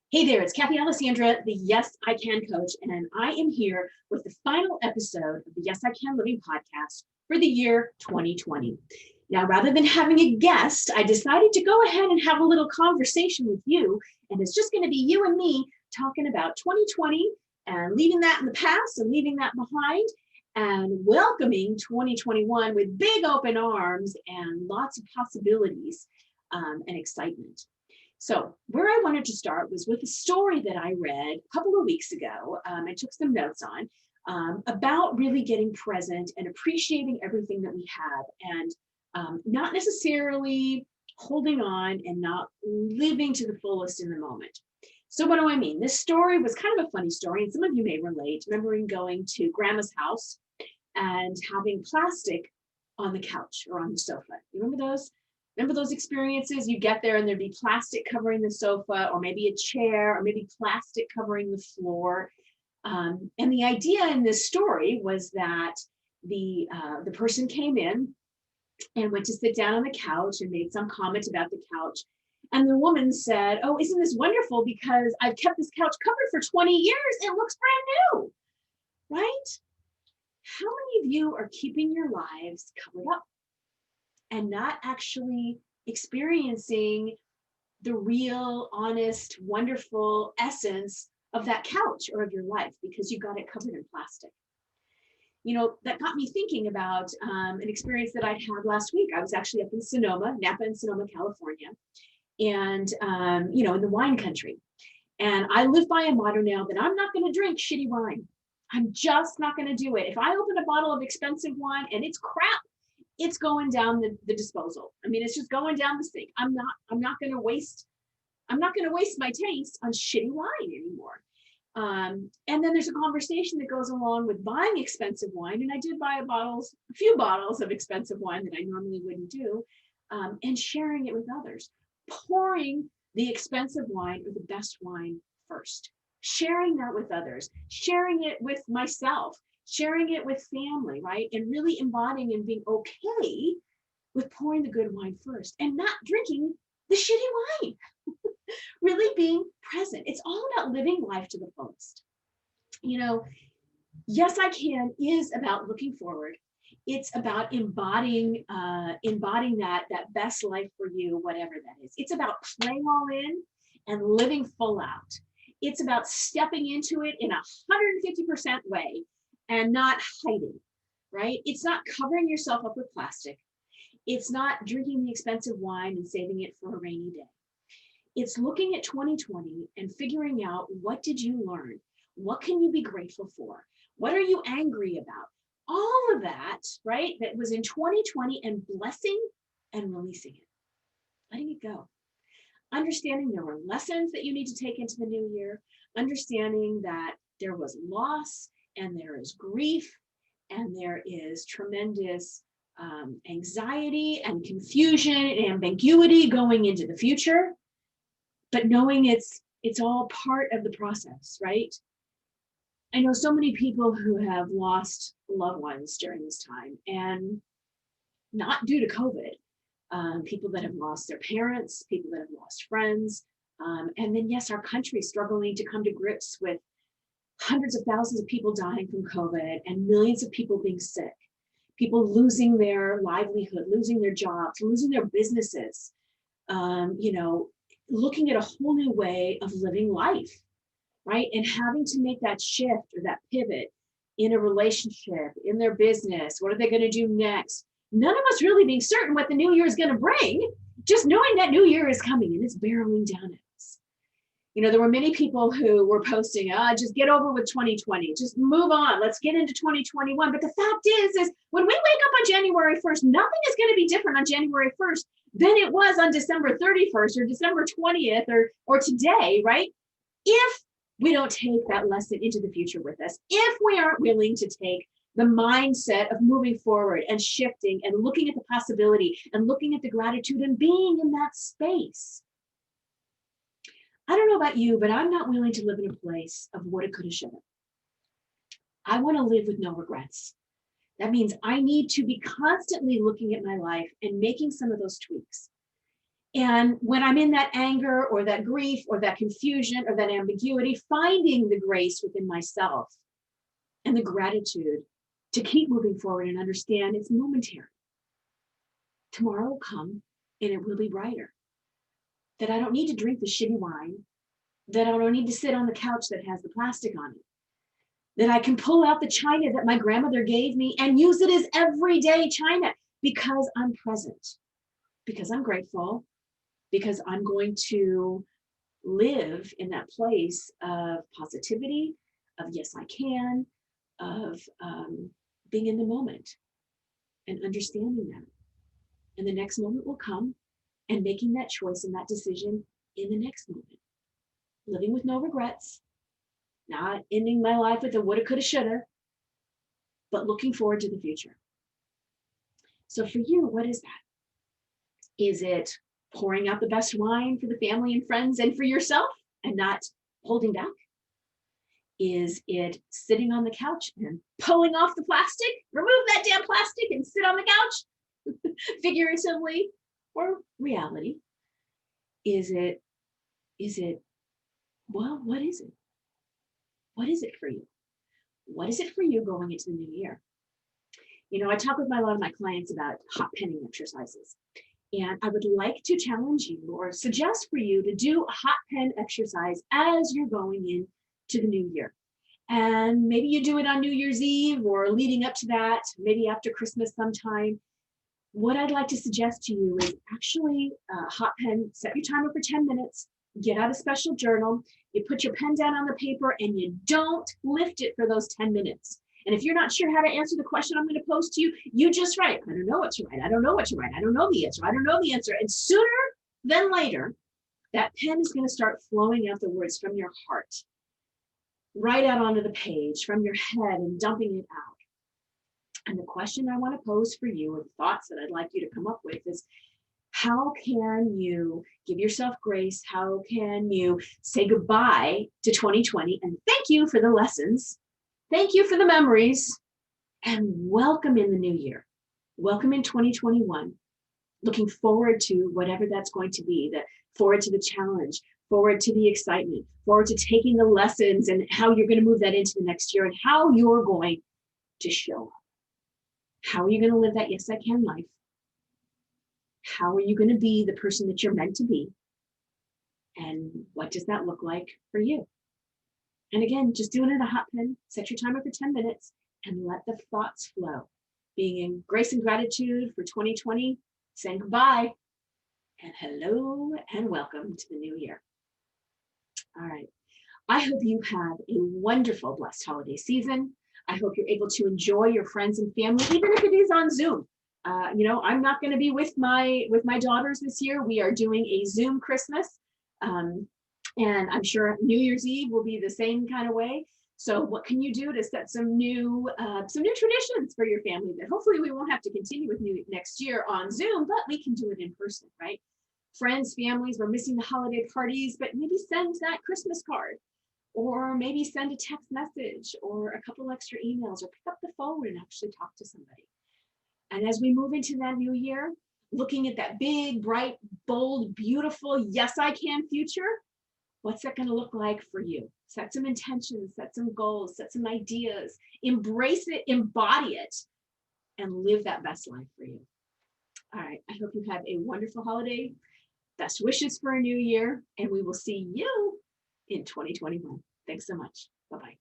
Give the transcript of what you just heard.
Hey there, it's Kathy Alessandra, the Yes I Can coach, and I am here with the final episode of the Yes I Can Living podcast for the year 2020. Now, rather than having a guest, I decided to go ahead and have a little conversation with you, and it's just going to be you and me talking about 2020 and leaving that in the past and leaving that behind and welcoming 2021 with big open arms and lots of possibilities and excitement. So where I wanted to start was with a story that I read a couple of weeks ago. I took some notes on about really getting present and appreciating everything that we have and not necessarily holding on and not living to the fullest in the moment. So what do I mean? This story was kind of a funny story, and some of you may relate, remembering going to grandma's house and having plastic on the couch or on the sofa. You remember those? Remember those experiences? You get there and there'd be plastic covering the sofa, or maybe a chair, or maybe plastic covering the floor. And the idea in this story was that the person came in and went to sit down on the couch and made some comment about the couch. And the woman said, "Oh, isn't this wonderful? Because I've kept this couch covered for 20 years. It looks brand new," right? How many of you are keeping your lives covered up and not actually experiencing the real, honest, wonderful essence of that couch or of your life because you got it covered in plastic? You know, that got me thinking about an experience that I'd had last week. I was actually up in Sonoma, Napa and Sonoma, California, and, in the wine country. And I live by a motto now that I'm not going to drink shitty wine. I'm just not going to do it. If I open a bottle of expensive wine and it's crap, it's going down the disposal. I mean, it's just going down the sink. I'm not going to waste my taste on shitty wine anymore. And then there's a conversation that goes along with buying expensive wine. And I did buy a few bottles of expensive wine that I normally wouldn't do, and sharing it with others, pouring the expensive wine or the best wine first, sharing that with others, sharing it with myself, sharing it with family, right? And really embodying and being okay with pouring the good wine first and not drinking the shitty wine. Really being present. It's all about living life to the fullest. You know, Yes I Can is about looking forward. It's about embodying that best life for you, whatever that is. It's about playing all in and living full out. It's about stepping into it in 150% way and not hiding, right? It's not covering yourself up with plastic. It's not drinking the expensive wine and saving it for a rainy day. It's looking at 2020 and figuring out, what did you learn? What can you be grateful for? What are you angry about? All of that, right? That was in 2020, and blessing and releasing it, letting it go. Understanding there were lessons that you need to take into the new year, understanding that there was loss and there is grief and there is tremendous anxiety and confusion and ambiguity going into the future, but knowing it's all part of the process, right? I know so many people who have lost loved ones during this time, and not due to COVID. People that have lost their parents, people that have lost friends, and then yes, our country struggling to come to grips with hundreds of thousands of people dying from COVID and millions of people being sick, people losing their livelihood, losing their jobs, losing their businesses. Looking at a whole new way of living life, right? And having to make that shift or that pivot in a relationship, in their business. What are they going to do next? None of us really being certain what the new year is going to bring, just knowing that new year is coming and it's barreling down at us. There were many people who were posting, just get over with 2020, just move on, let's get into 2021. But the fact is when we wake up on January 1st, nothing is going to be different on January 1st than it was on December 31st or December 20th or today, right? If we don't take that lesson into the future with us, if we aren't willing to take the mindset of moving forward and shifting and looking at the possibility and looking at the gratitude and being in that space. I don't know about you, but I'm not willing to live in a place of woulda, coulda, shoulda. I want to live with no regrets. That means I need to be constantly looking at my life and making some of those tweaks. And when I'm in that anger or that grief or that confusion or that ambiguity, finding the grace within myself and the gratitude to keep moving forward and understand it's momentary. Tomorrow will come and it will be brighter. That I don't need to drink the shitty wine, that I don't need to sit on the couch that has the plastic on it, that I can pull out the china that my grandmother gave me and use it as everyday china because I'm present, because I'm grateful, because I'm going to live in that place of positivity, of yes, I can, of being in the moment and understanding that. And the next moment will come and making that choice and that decision in the next moment. Living with no regrets, not ending my life with a woulda, coulda, shoulda, but looking forward to the future. So for you, what is that? Is it pouring out the best wine for the family and friends and for yourself and not holding back? Is it sitting on the couch and pulling off the plastic? Remove that damn plastic and sit on the couch, figuratively or reality? Is it, well, what is it? What is it for you? What is it for you going into the new year? You know, I talk with a lot of my clients about hot penning exercises. And I would like to challenge you or suggest for you to do a hot pen exercise as you're going into the new year. And maybe you do it on New Year's Eve or leading up to that, maybe after Christmas sometime. What I'd like to suggest to you is actually hot pen, set your timer for 10 minutes, get out a special journal, you put your pen down on the paper and you don't lift it for those 10 minutes. And if you're not sure how to answer the question I'm going to pose to you, you just write, I don't know what to write. I don't know what to write. I don't know the answer. I don't know the answer. And sooner than later, that pen is going to start flowing out the words from your heart, right out onto the page, from your head and dumping it out. And the question I want to pose for you, or the thoughts that I'd like you to come up with is, how can you give yourself grace? How can you say goodbye to 2020 and thank you for the lessons? Thank you for the memories and welcome in the new year. Welcome in 2021. Looking forward to whatever that's going to be, forward to the challenge, forward to the excitement, forward to taking the lessons and how you're going to move that into the next year and how you're going to show up. How are you going to live that yes, I can life? How are you going to be the person that you're meant to be? And what does that look like for you? And again, just doing it in a hot pen, set your timer for 10 minutes and let the thoughts flow. Being in grace and gratitude for 2020, saying goodbye and hello and welcome to the new year. All right. I hope you have a wonderful, blessed holiday season. I hope you're able to enjoy your friends and family, even if it is on Zoom. I'm not going to be with my daughters this year. We are doing a Zoom Christmas. And I'm sure New Year's Eve will be the same kind of way. So what can you do to set some new traditions for your family that hopefully we won't have to continue with next year on Zoom, but we can do it in person, right? Friends, families, we're missing the holiday parties, but maybe send that Christmas card, or maybe send a text message or a couple extra emails, or pick up the phone and actually talk to somebody. And as we move into that new year, looking at that big, bright, bold, beautiful, yes, I can future, what's that going to look like for you? Set some intentions, set some goals, set some ideas, embrace it, embody it, and live that best life for you. All right. I hope you have a wonderful holiday. Best wishes for a new year, and we will see you in 2021. Thanks so much. Bye-bye.